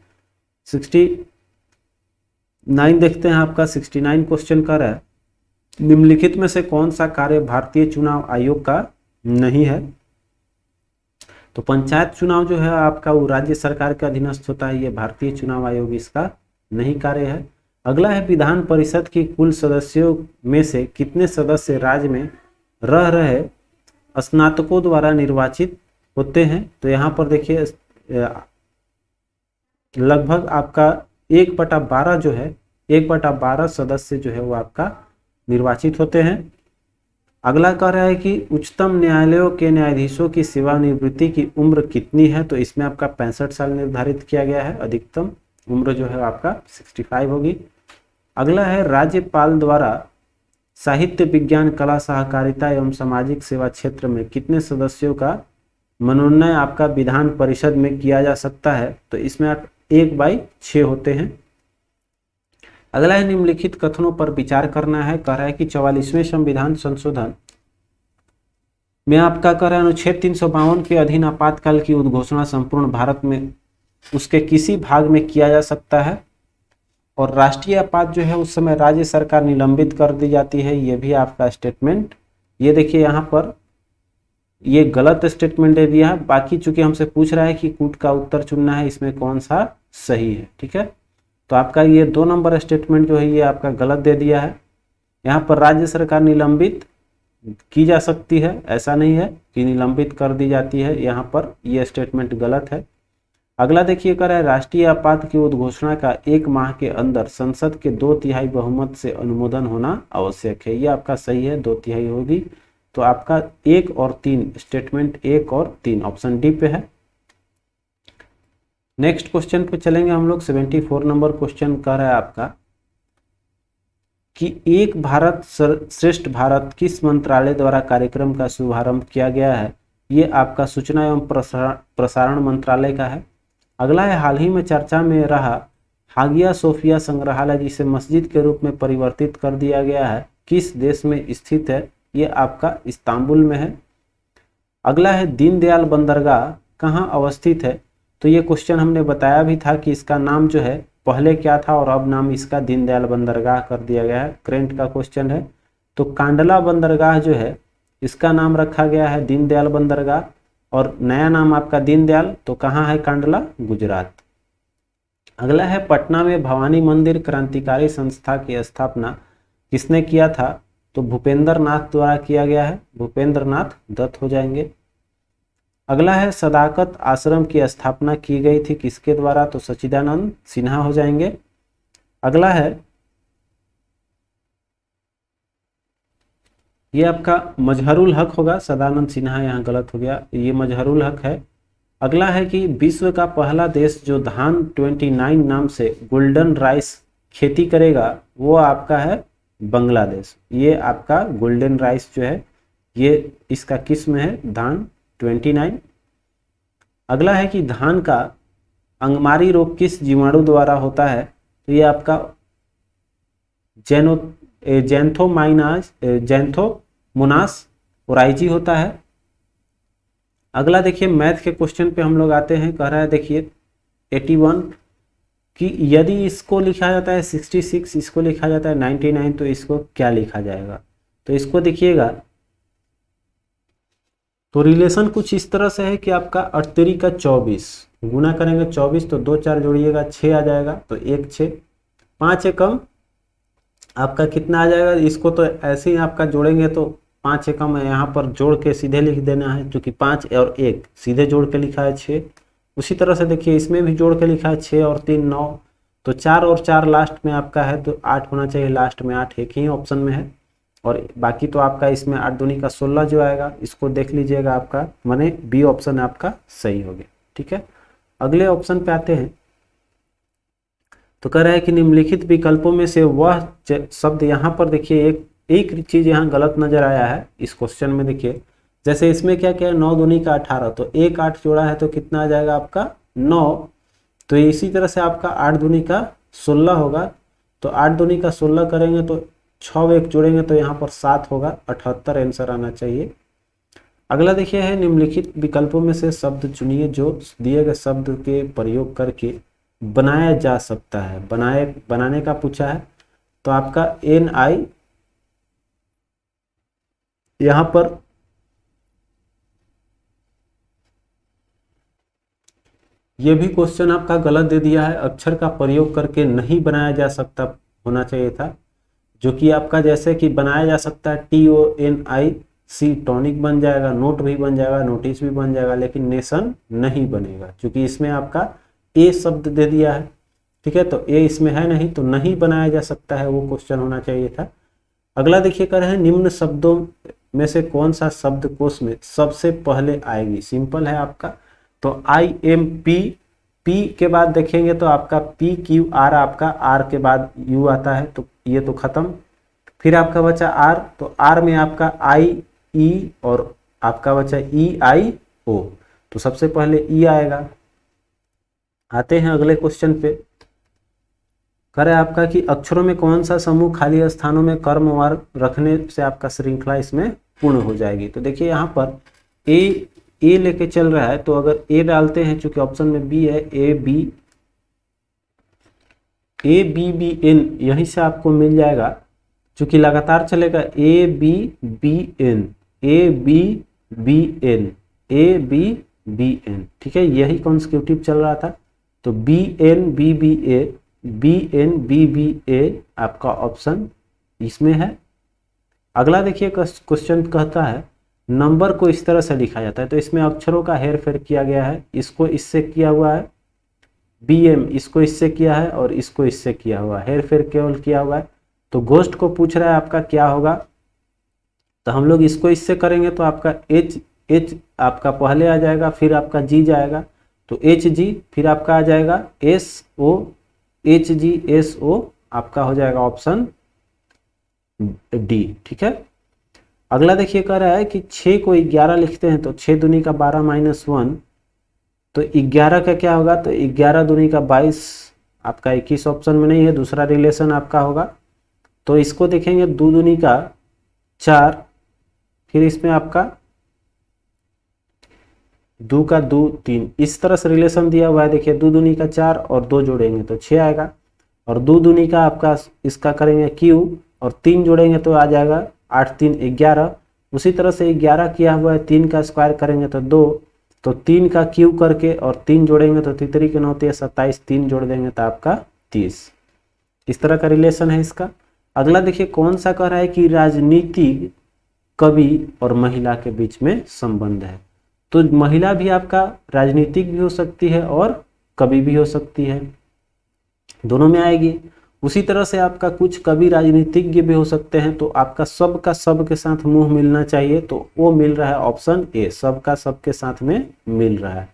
69 देखते हैं, आपका 69 क्वेश्चन कर रहा है निम्नलिखित में से कौन सा कार्य भारतीय चुनाव आयोग का नहीं है। तो पंचायत चुनाव जो है आपका वो राज्य सरकार के अधीनस्थ होता है, ये भारतीय चुनाव आयोग इसका नहीं कार्य है। अगला है, विधान परिषद की कुल सदस्यों में से कितने सदस्य राज्य में रह रहे स्नातकों द्वारा निर्वाचित होते हैं। तो यहाँ पर देखिए लगभग आपका 1/12 जो है, 1/12 सदस्य जो है वो आपका निर्वाचित होते हैं। अगला कह रहा है कि उच्चतम न्यायालयों के न्यायाधीशों की सेवानिवृत्ति की उम्र कितनी है। तो इसमें आपका 65 साल निर्धारित किया गया है, अधिकतम उम्र जो है आपका 65 होगी। अगला है, राज्यपाल द्वारा साहित्य विज्ञान कला सहकारिता एवं सामाजिक सेवा क्षेत्र में कितने सदस्यों का मनोनयन आपका विधान परिषद में किया जा सकता है। तो इसमें 1/6 होते हैं। अगला है, निम्नलिखित कथनों पर विचार करना है। कह रहा है कि 44वें संविधान संशोधन में आपका कह रहा है अनुच्छेद 352 के अधीन आपातकाल की उद्घोषणा संपूर्ण भारत में उसके किसी भाग में किया जा सकता है। और राष्ट्रीय आपात जो है उस समय राज्य सरकार निलंबित कर दी जाती है, ये भी आपका स्टेटमेंट। ये देखिए यहाँ पर ये गलत स्टेटमेंट दे दिया है। बाकी चूंकि हमसे पूछ रहा है कि कूट का उत्तर चुनना है, इसमें कौन सा सही है, ठीक है। तो आपका ये 2 नंबर स्टेटमेंट जो है ये आपका गलत दे दिया है। यहाँ पर राज्य सरकार निलंबित की जा सकती है, ऐसा नहीं है कि निलंबित कर दी जाती है, यहाँ पर ये स्टेटमेंट गलत है। अगला देखिए, कर है राष्ट्रीय आपात की उद्घोषणा का 1 माह के अंदर संसद के 2/3 बहुमत से अनुमोदन होना आवश्यक है, ये आपका सही है, 2/3 होगी। तो आपका 1 और 3 स्टेटमेंट 1 और 3 ऑप्शन डी पे है। नेक्स्ट क्वेश्चन पे चलेंगे हम लोग। 74 नंबर क्वेश्चन कर रहा है आपका कि एक भारत श्रेष्ठ भारत किस मंत्रालय द्वारा कार्यक्रम का शुभारंभ किया गया है। ये आपका सूचना एवं प्रसारण मंत्रालय का है। अगला है, हाल ही में चर्चा में रहा हागिया सोफिया संग्रहालय जिसे मस्जिद के रूप में परिवर्तित कर दिया गया है, किस देश में स्थित है। ये आपका इस्तांबुल में है। अगला है, दीनदयाल बंदरगाह कहाँ अवस्थित है। तो ये क्वेश्चन हमने बताया भी था कि इसका नाम जो है पहले क्या था और अब नाम इसका दीनदयाल बंदरगाह कर दिया गया है, करेंट का क्वेश्चन है। तो कांडला बंदरगाह जो है इसका नाम रखा गया है दीनदयाल बंदरगाह, और नया नाम आपका दीनदयाल। तो कहाँ है कांडला, गुजरात। अगला है, पटना में भवानी मंदिर क्रांतिकारी संस्था की स्थापना किसने किया था। तो भूपेंद्र नाथ द्वारा किया गया है, भूपेंद्र नाथ दत्त हो जाएंगे। अगला है, सदाकत आश्रम की स्थापना की गई थी किसके द्वारा। तो सच्चिदानंद सिन्हा हो जाएंगे। अगला है, ये आपका मजहरुल हक होगा, सदानंद सिन्हा यहाँ गलत हो गया, ये मजहरुल हक है। अगला है कि विश्व का पहला देश जो धान 29 नाम से गोल्डन राइस खेती करेगा वो आपका है बांग्लादेश। ये आपका गोल्डन राइस जो है ये इसका किस्म है धान 29। अगला है कि धान का अंगमारी रोग किस जीवाणु द्वारा होता है। तो ये आपका जैंथोमोनास ओराइजी होता है। अगला देखिए, मैथ के क्वेश्चन पे हम लोग आते हैं। कह रहा है देखिए 81 कि यदि इसको लिखा जाता है 66, इसको लिखा जाता है 99, तो इसको क्या लिखा जाएगा। तो इसको देखिएगा, तो रिलेशन कुछ इस तरह से है कि आपका 8 का 24 गुना करेंगे 24, तो 2 4 जोड़िएगा 6 आ जाएगा, तो 1 6। 5 एकम आपका कितना आ जाएगा, इसको तो ऐसे ही आपका जोड़ेंगे तो 5 एकम है, यहाँ पर जोड़ के सीधे लिख देना है, क्योंकि 5 और 1 सीधे जोड़ के लिखा है 6। उसी तरह से देखिए इसमें भी जोड़ के लिखा है 6 और 3 9, तो 4 और 4 लास्ट में आपका है, तो 8 होना चाहिए लास्ट में, 8 एक ही ऑप्शन में है। और बाकी तो आपका इसमें 8 दूनी का 16 जो आएगा, इसको देख लीजिएगा आपका, माने बी ऑप्शन आपका सही हो गया। ठीक है, अगले ऑप्शन पे आते हैं। तो कह रहा है कि निम्नलिखित विकल्पों में से वह शब्द, यहाँ पर देखिए एक चीज यहाँ गलत नजर आया है इस क्वेश्चन में। देखिए जैसे इसमें क्या क्या है, 9 दूनी का 18, तो 1 8 जोड़ा है तो कितना आ जाएगा आपका 9। तो इसी तरह से आपका 8 दूनी का 16 होगा, तो 8 दूनी का 16 करेंगे तो 6 1 जोड़ेंगे तो यहाँ पर 7 होगा, 78 आंसर आना चाहिए। अगला देखिए है, निम्नलिखित विकल्पों में से शब्द चुनिए जो दिए गए शब्द के प्रयोग करके बनाया जा सकता है। बनाने का पूछा है, तो आपका NI यहां पर यह भी क्वेश्चन आपका गलत दे दिया है, अक्षर का प्रयोग करके नहीं बनाया जा सकता होना चाहिए था, जो कि आपका जैसे कि बनाया जा सकता है TONIC टॉनिक बन जाएगा, नोट भी बन जाएगा, नोटिस भी बन जाएगा, लेकिन नेशन नहीं बनेगा, क्योंकि इसमें आपका ए शब्द दे दिया है। ठीक है, तो ए इसमें है नहीं, तो नहीं बनाया जा सकता है, वो क्वेश्चन होना चाहिए था। अगला देखिए कर रहे हैं, निम्न शब्दों में से कौन सा शब्द कोश में सबसे पहले आएगी। सिंपल है आपका, तो IMP, पी के बाद देखेंगे तो आपका PQR, आपका आर के बाद यू आता है, तो ये तो खत्म। फिर आपका बचा आर, तो आर में आपका IE और आपका बचा EIO, तो सबसे पहले ई आएगा। आते हैं अगले क्वेश्चन पे, करे आपका कि अक्षरों में कौन सा समूह खाली स्थानों में कर्मवार रखने से आपका श्रृंखला इसमें पूर्ण हो जाएगी। तो देखिए यहाँ पर ए लेके चल रहा है, तो अगर ए डालते हैं, चूंकि ऑप्शन में बी है, ABBN यहीं से आपको मिल जाएगा, चूंकि लगातार चलेगा ABBN। ठीक है, यही कॉन्सेक्यूटिव चल रहा था, तो BNBBA आपका ऑप्शन इसमें है। अगला देखिए क्वेश्चन कहता है, नंबर को इस तरह से लिखा जाता है, तो इसमें अक्षरों का हेर फेर किया गया है, इसको इससे किया हुआ है, BM इसको इससे किया है और इसको इससे किया हुआ है, हेर फेर केवल किया हुआ है। तो घोस्ट को पूछ रहा है आपका क्या होगा, तो हम लोग इसको इससे करेंगे तो आपका H आपका पहले आ जाएगा, फिर आपका G जाएगा, तो HG, फिर आपका आ जाएगा SO, HGSO, आपका हो जाएगा ऑप्शन डी। ठीक है, अगला देखिए कह रहा है कि 6 को 11 लिखते हैं, तो 6 दूनी का 12 -1, तो 11 का क्या होगा, तो 11 दूनी का 22, आपका 21 ऑप्शन में नहीं है, दूसरा रिलेशन आपका होगा। तो इसको देखेंगे 2 दूनी का 4, फिर इसमें आपका 2 का 2 3, इस तरह से रिलेशन दिया हुआ है। देखिए 2 दूनी का 4 और 2 जोड़ेंगे तो 6 आएगा, और 2 दूनी का आपका इसका करेंगे Q और 3 जोड़ेंगे तो आ जाएगा 8 3 11। उसी तरह से 11 किया हुआ है, 3 का स्क्वायर करेंगे तो 2, तो 3 का Q करके और 3 जोड़ेंगे तो 3 के 9 27, 3 जोड़ देंगे तो आपका 30। इस तरह का रिलेशन है इसका। अगला देखिए कौन सा कह रहा है कि राजनीतिक, कवि और महिला के बीच में संबंध है। तो महिला भी आपका राजनीतिक भी हो सकती है और कवि भी हो सकती है, दोनों में आएगी। उसी तरह से आपका कुछ कवि राजनीतिज्ञ भी हो सकते हैं, तो आपका सब का सब के साथ मुंह मिलना चाहिए, तो वो मिल रहा है ऑप्शन ए, सब का सब के साथ में मिल रहा है,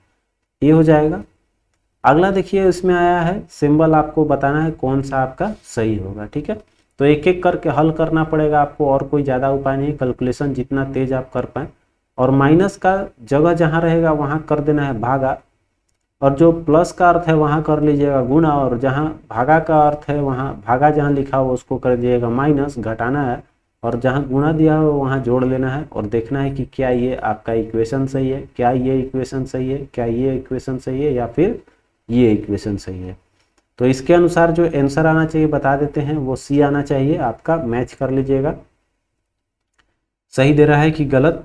ये हो जाएगा। अगला देखिए इसमें आया है सिंबल, आपको बताना है कौन सा आपका सही होगा। ठीक है, तो एक एक करके हल करना पड़ेगा आपको, और कोई ज़्यादा उपाय नहीं, कैलकुलेशन जितना तेज आप कर पाएँ। और माइनस का जगह जहाँ रहेगा वहाँ कर देना है भागा, और जो प्लस का अर्थ है वहाँ कर लीजिएगा गुणा, और जहाँ भागा का अर्थ है वहाँ भागा जहाँ लिखा हो उसको कर दीजिएगा माइनस, घटाना है, और जहाँ गुणा दिया हो वहाँ जोड़ लेना है, और देखना है कि क्या ये आपका इक्वेशन सही है, क्या ये इक्वेशन सही है, क्या ये इक्वेशन सही है, या फिर ये इक्वेशन सही है। तो इसके अनुसार जो आंसर आना चाहिए बता देते हैं, वो सी आना चाहिए, आपका मैच कर लीजिएगा। सही दे रहा है कि गलत।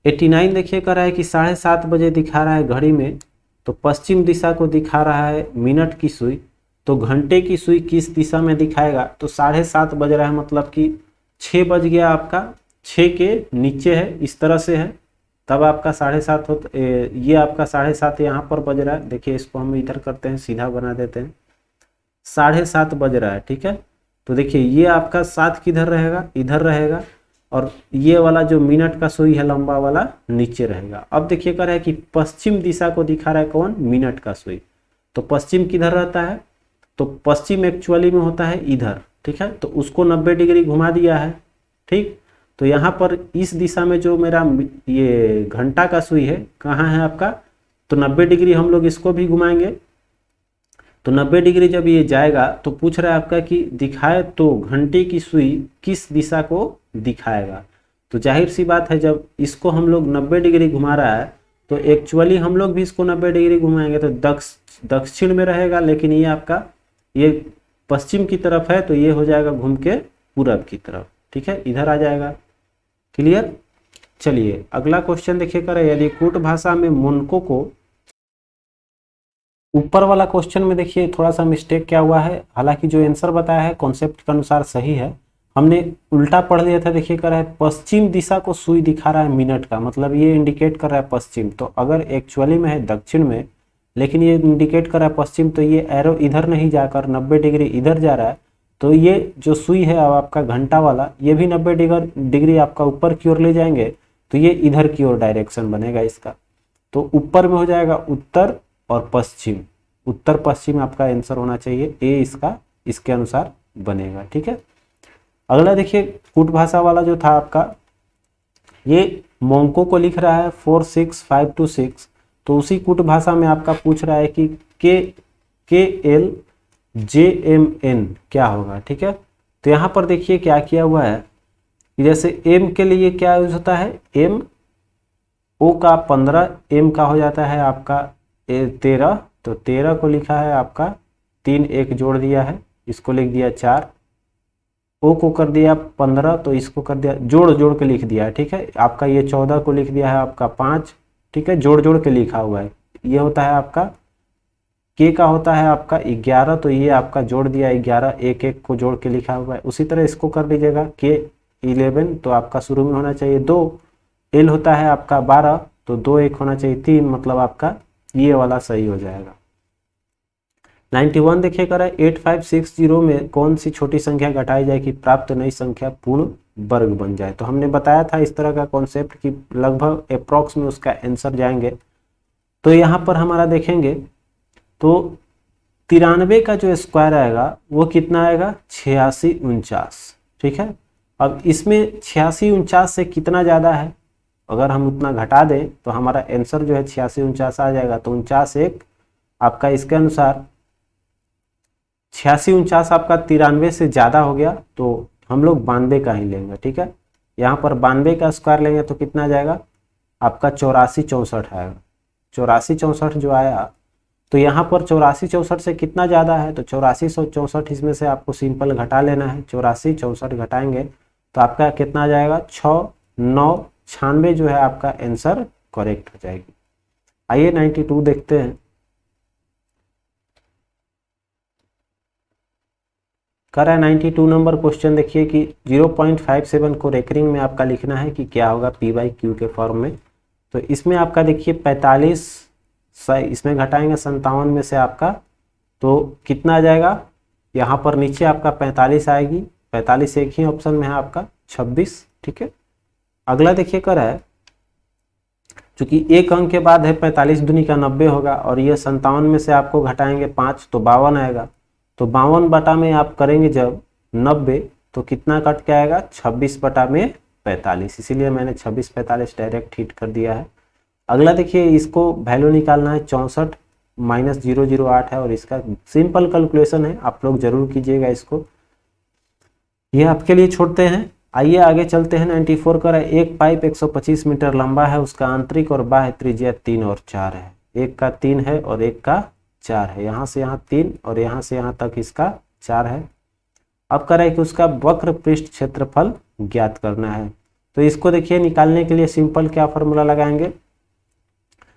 89 देखिए कर रहा है कि 7:30 बजे दिखा रहा है घड़ी में, तो पश्चिम दिशा को दिखा रहा है मिनट की सुई, तो घंटे की सुई किस दिशा में दिखाएगा, तो 7:30 बज रहा है, मतलब कि 6 बज गया आपका, 6 के नीचे है, इस तरह से है, तब आपका 7:30 हो, ये आपका 7:30 यहाँ पर बज रहा है। देखिए इसको हम इधर करते हैं, सीधा बना देते हैं, 7:30 बज रहा है, ठीक है। तो देखिए ये आपका 7 किधर रहेगा, इधर रहेगा, और ये वाला जो मिनट का सुई है लंबा वाला नीचे रहेगा। अब देखिए कर रहा है कि पश्चिम दिशा को दिखा रहा है कौन, मिनट का सुई। तो पश्चिम किधर रहता है, तो पश्चिम एक्चुअली में होता है इधर, ठीक है। तो उसको 90 डिग्री घुमा दिया है, ठीक। तो यहाँ पर इस दिशा में जो मेरा ये घंटा का सुई है कहाँ है आपका, तो 90 डिग्री हम लोग इसको भी घुमाएंगे। तो 90 डिग्री जब ये जाएगा तो पूछ रहा है आपका कि दिखाए तो घंटे की सुई किस दिशा को दिखाएगा। तो जाहिर सी बात है जब इसको हम लोग 90 डिग्री घुमा रहा है तो एक्चुअली हम लोग भी इसको 90 डिग्री घुमाएंगे तो दक्षिण में रहेगा, लेकिन ये आपका ये पश्चिम की तरफ है, तो ये हो जाएगा घूम के पूरब की तरफ, ठीक है, इधर आ जाएगा। क्लियर। चलिए अगला क्वेश्चन देखिए करें, यदि कूट भाषा में मुनको को, ऊपर वाला क्वेश्चन में देखिए थोड़ा सा मिस्टेक क्या हुआ है, हालांकि जो आंसर बताया है कॉन्सेप्ट के अनुसार सही है, हमने उल्टा पढ़ लिया था। देखिए कर रहा है पश्चिम दिशा को सुई दिखा रहा है मिनट का, मतलब ये इंडिकेट कर रहा है पश्चिम, तो अगर एक्चुअली में है दक्षिण में, लेकिन ये इंडिकेट कर रहा है पश्चिम, तो ये एरो इधर नहीं जाकर 90 डिग्री इधर जा रहा है, तो ये जो सुई है अब आपका घंटा वाला, ये भी 90 डिग्री आपका ऊपर की ओर ले जाएंगे, तो ये इधर की ओर डायरेक्शन बनेगा इसका। तो ऊपर में हो जाएगा उत्तर और पश्चिम, उत्तर पश्चिम आपका आंसर होना चाहिए, ए इसका इसके अनुसार बनेगा, ठीक है। अगला देखिए कूट भाषा वाला जो था आपका, ये मोंको को लिख रहा है 46526, तो उसी कूट भाषा में आपका पूछ रहा है कि KLJMN क्या होगा, ठीक है। तो यहाँ पर देखिए क्या किया हुआ है कि जैसे M के लिए क्या यूज होता है, M O का 15, M का हो जाता है आपका 13, तो 13 को लिखा है आपका 3 1 जोड़ दिया है, इसको लिख दिया 4, O को कर दिया 15, तो इसको कर दिया जोड़ जोड़ के लिख दिया है, ठीक है। आपका ये 14 को लिख दिया है आपका 5, ठीक है, जोड़ जोड़ के लिखा हुआ है। ये होता है आपका K का होता है आपका 11, तो ये आपका जोड़ दिया 11, 1 1 को जोड़ के लिखा हुआ है। उसी तरह इसको कर लीजिएगा K11, तो आपका शुरू में होना चाहिए 2, L होता है आपका 12, तो 2 1 होना चाहिए 3, मतलब आपका ये वाला सही हो जाएगा। 91 देखिए कर 8560 में कौन सी छोटी संख्या घटाई जाए कि प्राप्त नई संख्या पूर्ण वर्ग बन जाए। तो हमने बताया था इस तरह का कॉन्सेप्ट कि लगभग अप्रॉक्स में उसका आंसर जाएंगे। तो यहाँ पर हमारा देखेंगे तो 93 का जो स्क्वायर आएगा वो कितना आएगा, 8649, ठीक है। अब इसमें 8649 से कितना ज़्यादा है, अगर हम उतना घटा दें तो हमारा आंसर जो है 8649 आ जाएगा। तो 49 एक आपका इसके अनुसार 8649 आपका 93 से ज़्यादा हो गया, तो हम लोग 92 का ही लेंगे, ठीक है। यहाँ पर 92 का स्क्वायर लेंगे तो कितना जाएगा आपका 8464 आएगा। 8464 जो आया, तो यहाँ पर 8464 से कितना ज़्यादा है, तो 8464 इसमें से आपको सिंपल घटा लेना है। 8464 घटाएंगे तो आपका कितना आ जाएगा, 6996 जो है आपका आंसर करेक्ट हो जाएगी। आइए 92 देखते हैं। कर रहा है 92 नंबर क्वेश्चन, देखिए कि 0.57 को रेकरिंग में आपका लिखना है कि क्या होगा P/Q के फॉर्म में। तो इसमें आपका देखिए 45 इसमें घटाएंगे 57 में से आपका, तो कितना आ जाएगा, यहाँ पर नीचे आपका 45 आएगी, 45 एक ही ऑप्शन में है आपका 26, ठीक है। अगला देखिए कर है, चूंकि एक अंक के बाद है 45 दूनी का 90 होगा, और ये 57 में से आपको घटाएंगे 5 तो 52 आएगा। तो 52 बटा में आप करेंगे जब 90, तो कितना कट के आएगा, 26 बटा में 45, इसीलिए मैंने 26 45 डायरेक्ट हिट कर दिया है। अगला देखिए इसको वैल्यू निकालना है, 64 - 008 है, और इसका सिंपल कैलकुलेशन है, आप लोग जरूर कीजिएगा इसको, ये आपके लिए छोड़ते हैं। आइए आगे चलते हैं। 94 का एक पाइप 125 मीटर लंबा है, उसका आंतरिक और बाह्य त्रिज्या 3 और 4 है। एक का 3 है और एक का 4 है, यहाँ से यहाँ 3 और यहाँ से यहाँ तक इसका 4 है। अब कह रहा है कि उसका वक्र पृष्ठ क्षेत्रफल ज्ञात करना है। तो इसको देखिए निकालने के लिए सिंपल क्या फॉर्मूला लगाएंगे,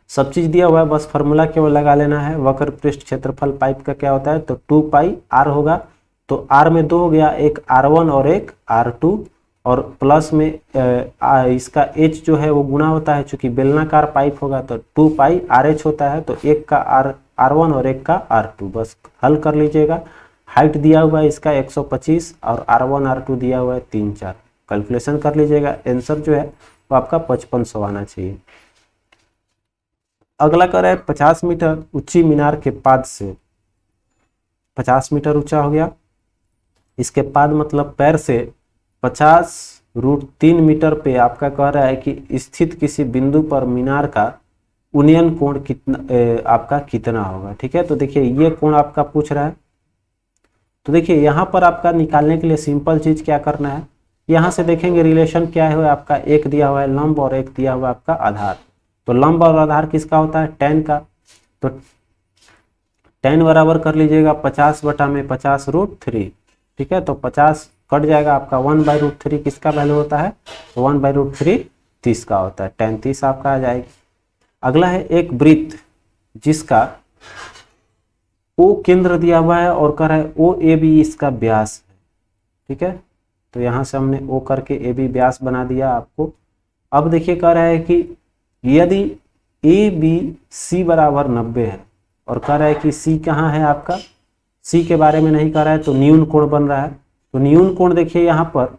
सब चीज दिया हुआ है, बस फार्मूला केवल लगा लेना है। वक्र पृष्ठ क्षेत्रफल पाइप का क्या होता है, तो 2 पाई आर होगा। तो आर में 2 हो गया, एक R1 और एक R2, और प्लस में इसका H जो है वो गुणा होता है, चूंकि बेलनाकार पाइप होगा तो 2 पाई RH होता है। तो एक का R1 और एक का R2, बस हल कर लीजिएगा। हाइट दिया हुआ है इसका 125 और R1 R2 दिया हुआ है 3-4, कैलकुलेशन कर लीजिएगा। आंसर जो है वो आपका 5500 आना चाहिए। अगला कर है 50 मीटर ऊंची मीनार के पाद से, 50 मीटर ऊंचा हो गया, इसके पाद मतलब पैर से 50√3 मीटर पे आपका कह रहा है कि स्थित किसी बिंदु पर मीनार का उन्नयन कोण कितना आपका कितना होगा। ठीक है, तो देखिए ये कोण आपका पूछ रहा है। तो देखिए यहाँ पर आपका निकालने के लिए सिंपल चीज क्या करना है, यहाँ से देखेंगे रिलेशन क्या है आपका, एक दिया हुआ है लंब और एक दिया हुआ आपका आधार। तो लंब और आधार किसका होता है, tan का। तो tan बराबर कर लीजिएगा 50/50√3। ठीक है, तो 50 कट जाएगा आपका, 1/√3 किसका वैल्यू होता है, 1/√3 30 का होता है, tan 30 आपका आ जाएगा। अगला है एक वृत्त जिसका O केंद्र दिया हुआ है और कह रहा है OAB इसका व्यास है। ठीक है, तो यहाँ से हमने O करके AB व्यास बना दिया आपको। अब देखिए कह रहा है कि यदि ABC बराबर 90 है और कह रहा है कि C कहाँ है आपका, C के बारे में नहीं कह रहा है, तो न्यून कोण बन रहा है। तो न्यून कोण देखिए यहाँ पर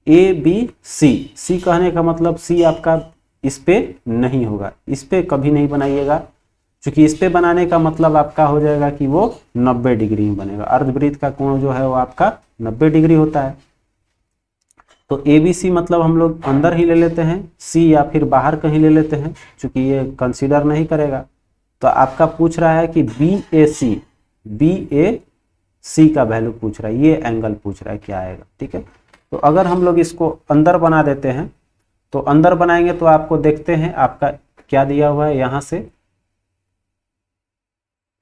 ABC, C कहने का मतलब C आपका इस पे नहीं होगा, इस पे कभी नहीं बनाइएगा, क्योंकि इस पे बनाने का मतलब आपका हो जाएगा कि वो 90 डिग्री में बनेगा। अर्धवृत्त का कोण जो है वो आपका 90 डिग्री होता है। तो ABC मतलब हम लोग अंदर ही ले लेते हैं, C या फिर बाहर कहीं ले लेते हैं, क्योंकि ये कंसीडर नहीं करेगा। तो आपका पूछ रहा है कि BAC का वैल्यू पूछ रहा है, ये एंगल पूछ रहा है क्या आएगा। ठीक है, तो अगर हम लोग इसको अंदर बना देते हैं, तो अंदर बनाएंगे तो आपको देखते हैं आपका क्या दिया हुआ है। यहाँ से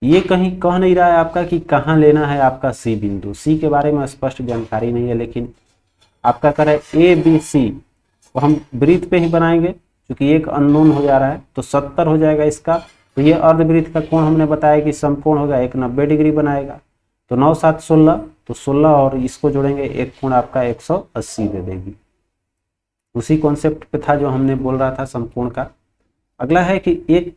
ये कहीं कह नहीं रहा है आपका कि कहाँ लेना है आपका C बिंदु, C के बारे में स्पष्ट जानकारी नहीं है, लेकिन आपका कर है ABC, तो हम वृत्त पे ही बनाएंगे क्योंकि एक अननोन हो जा रहा है। तो 70 हो जाएगा इसका। तो ये अर्धवृत्त का कोण हमने बताया कि समकोण होगा, एक 90 डिग्री बनाएगा। तो 9 7 16, तो 16 और इसको जोड़ेंगे, एक कोण आपका 180 दे देगी। उसी कॉन्सेप्ट पे था जो हमने बोल रहा था समकोण का। अगला है कि एक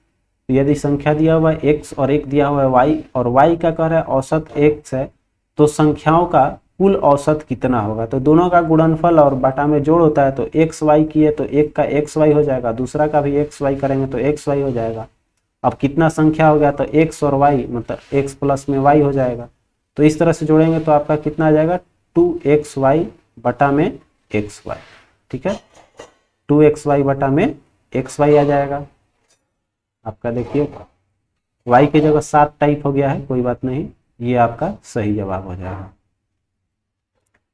यदि संख्या दिया हुआ है x और एक दिया हुआ है y, और y का कह रहा है औसत x है, तो संख्याओं का कुल औसत कितना होगा। तो दोनों का गुणनफल और बटा में जोड़ होता है, तो x y किए तो एक का xy हो जाएगा, दूसरा का भी xy करेंगे तो xy हो जाएगा। अब कितना संख्या हो गया, तो x और y मतलब x प्लस में y हो जाएगा। तो इस तरह से जोड़ेंगे तो आपका कितना आ जाएगा, 2xy बटा में xy। ठीक है, 2xy बटा में xy आ जाएगा आपका। देखिए y की जगह 7 टाइप हो गया है, कोई बात नहीं, ये आपका सही जवाब हो जाएगा।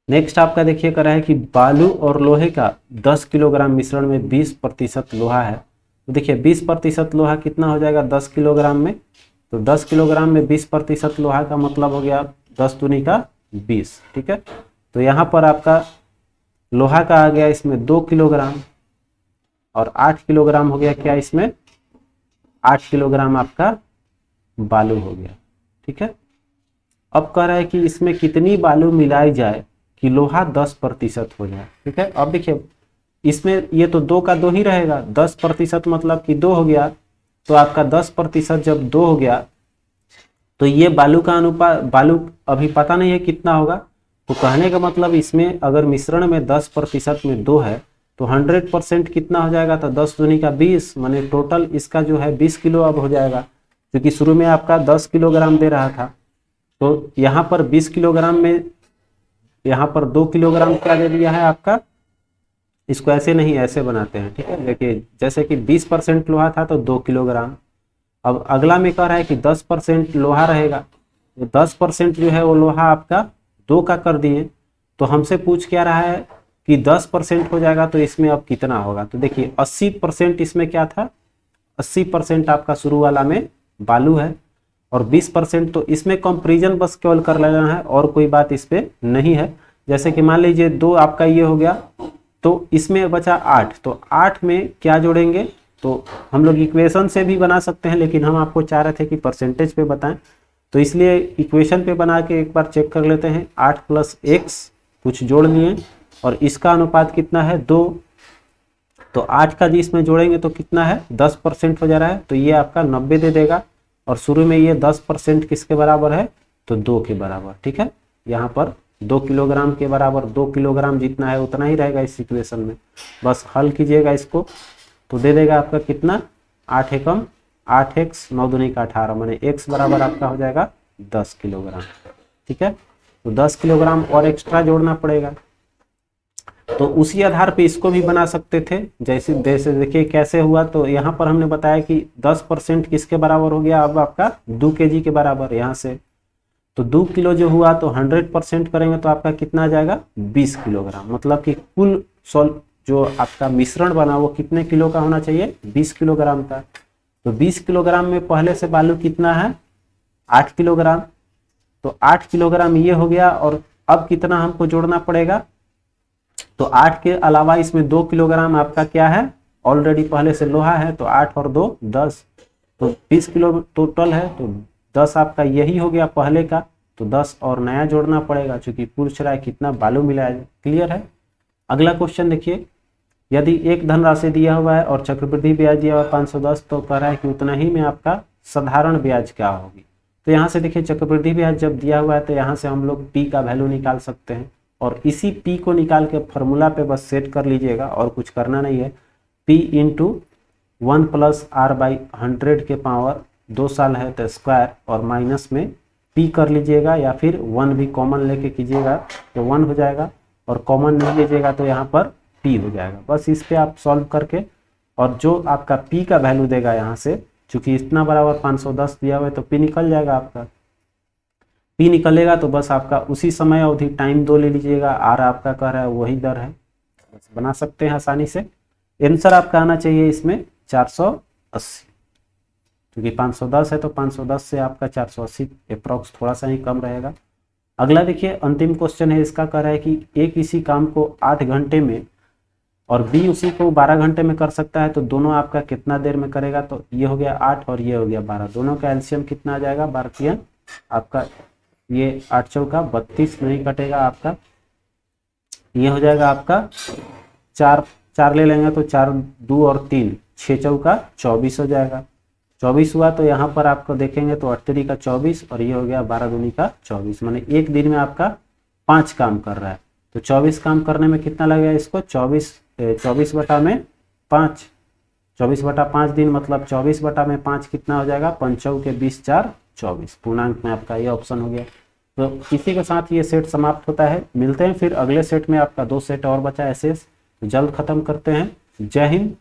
नेक्स्ट आपका देखिए कर रहा है कि बालू और लोहे का 10 किलोग्राम मिश्रण में 20% लोहा है। तो देखिए 20% लोहा कितना हो जाएगा 10 किलोग्राम में, तो 10 किलोग्राम में 20% लोहा का मतलब हो गया 10 दूनी का 20। ठीक है, तो यहाँ पर आपका लोहा का आ गया इसमें 2 किलोग्राम और 8 किलोग्राम हो गया क्या इसमें, 8 किलोग्राम आपका बालू हो गया। ठीक है, अब कह रहा है कि इसमें कितनी बालू मिलाई जाए कि लोहा 10% हो जाए। ठीक है, अब देखिए इसमें ये तो 2 का 2 ही रहेगा, 10% मतलब कि 2 हो गया, तो आपका 10% जब 2 हो गया तो ये बालू का अनुपात, बालू अभी पता नहीं है कितना होगा। तो कहने का मतलब इसमें अगर मिश्रण में 10% में 2 है तो 100% कितना हो जाएगा, तो 10 दूनी का 20, माने टोटल इसका जो है 20 किलो अब हो जाएगा, क्योंकि शुरू में आपका 10 किलोग्राम दे रहा था। तो यहाँ पर 20 किलोग्राम में यहाँ पर 2 किलोग्राम क्या दे दिया है आपका, इसको ऐसे नहीं ऐसे बनाते हैं। ठीक है, देखिए जैसे कि 20% लोहा था तो 2 किलोग्राम। अब अगला में कह रहा है कि 10% लोहा रहेगा, तो 10% जो है वो लोहा आपका 2 का कर दिए। तो हमसे पूछ क्या रहा है कि 10% हो जाएगा तो इसमें अब कितना होगा। तो देखिए 80% इसमें क्या था, 80% आपका शुरू वाला में बालू है और 20%, तो इसमें कंपैरिजन बस केवल कर लेना है और कोई बात इस पे नहीं है। जैसे कि मान लीजिए 2 आपका ये हो गया, तो इसमें बचा 8, तो 8 में क्या जोड़ेंगे, तो हम लोग इक्वेशन से भी बना सकते हैं, लेकिन हम आपको चाह रहे थे कि परसेंटेज पे बताएं, तो इसलिए इक्वेशन पे बना के एक बार चेक कर लेते हैं। 8 + x कुछ जोड़ लिए और इसका अनुपात कितना है 2, तो 8 का जी इसमें जोड़ेंगे तो कितना है 10% हो जा रहा है, तो ये आपका 90 दे देगा। और शुरू में ये 10% किसके बराबर है, तो 2 के बराबर। ठीक है, यहाँ पर 2 किलोग्राम के बराबर, 2 किलोग्राम जितना है उतना ही रहेगा इस इक्वेशन में। बस हल कीजिएगा इसको तो दे देगा आपका कितना 8 एकम 8x 9 दूनी का 18, माने x बराबर आपका हो जाएगा 10 किलोग्राम। ठीक है, तो 10 किलोग्राम और एक्स्ट्रा जोड़ना पड़ेगा। तो उसी आधार पे इसको भी बना सकते थे, जैसे देखिए कैसे हुआ। तो यहाँ पर हमने बताया कि 10% किसके बराबर हो गया, अब आपका 2 kg के बराबर। यहाँ से तो 2 किलो जो हुआ तो 100% करेंगे तो आपका कितना आ जाएगा 20 किलोग्राम। मतलब कि कुल जो आपका मिश्रण बना वो कितने किलो का होना चाहिए, 20 किलोग्राम का। तो 20 किलोग्राम में पहले से बालू कितना है 8 किलोग्राम, तो 8 किलोग्राम ये हो गया। और अब कितना हमको जोड़ना पड़ेगा, तो 8 के अलावा इसमें 2 किलोग्राम आपका क्या है, ऑलरेडी पहले से लोहा है, तो 8 और 2 10, तो 20 किलो टोटल है। तो 10 आपका यही हो गया पहले का, तो 10 और नया जोड़ना पड़ेगा, चूंकि पूछ रहा है कितना बालू मिला है। क्लियर है। अगला क्वेश्चन देखिए, यदि एक धनराशि दिया हुआ है और चक्रवृद्धि ब्याज दिया हुआ है 510, तो कह रहा है कि उतना ही में आपका साधारण ब्याज क्या होगी। तो यहाँ से देखिए चक्रवृद्धि ब्याज जब दिया हुआ है तो यहाँ से हम लोग पी का वैल्यू निकाल सकते हैं, और इसी पी को निकाल के फॉर्मूला पे बस सेट कर लीजिएगा और कुछ करना नहीं है। पी इंटू 1 + r/100 के पावर 2 साल है तो स्क्वायर, और माइनस में पी कर लीजिएगा, या फिर 1 भी कॉमन लेके कीजिएगा तो 1 हो जाएगा, और कॉमन नहीं लीजिएगा तो यहाँ पर पी हो जाएगा। बस इस पे आप सॉल्व करके, और जो आपका पी का वैल्यू देगा यहाँ से, चूंकि इतना बराबर 510 दिया हुआ है तो पी निकल जाएगा आपका। पी निकलेगा तो बस आपका उसी समय अवधि टाइम 2 ले लीजिएगा, आर आपका कह रहा है वही दर है, बस बना सकते हैं आसानी से। आंसर आपका आना चाहिए इसमें 480, क्योंकि 510 है तो 510 से आपका 480 अप्रॉक्स थोड़ा सा ही कम रहेगा। अगला देखिए अंतिम क्वेश्चन है, इसका कह रहा है कि ए किसी काम को 8 घंटे में और बी उसी को 12 घंटे में कर सकता है, तो दोनों आपका कितना देर में करेगा। तो ये हो गया 8 और ये हो गया 12, दोनों का एलसीएम कितना आ जाएगा भारतीय आपका, ये 8 चौका 32 नहीं कटेगा आपका, ये हो जाएगा आपका 4 ले लेंगे तो 4 2 और 3 6 चौका 24 हो जाएगा। 24 हुआ तो यहाँ पर आपको देखेंगे तो 8 3 का 24, और ये हो गया 12 दूनी का 24, माने एक दिन में आपका 5 काम कर रहा है। तो 24 काम करने में कितना लगेगा इसको, 24 बटा में 5, 24 बटा 5 दिन, मतलब 24 बटा में 5 कितना हो जाएगा, 5 चौके 20 4 24, पूर्णांक में आपका ये ऑप्शन हो गया। तो इसी के साथ ये सेट समाप्त होता है। मिलते हैं फिर अगले सेट में, आपका 2 सेट और बचा है शेष, तो जल्द खत्म करते हैं। जय हिंद,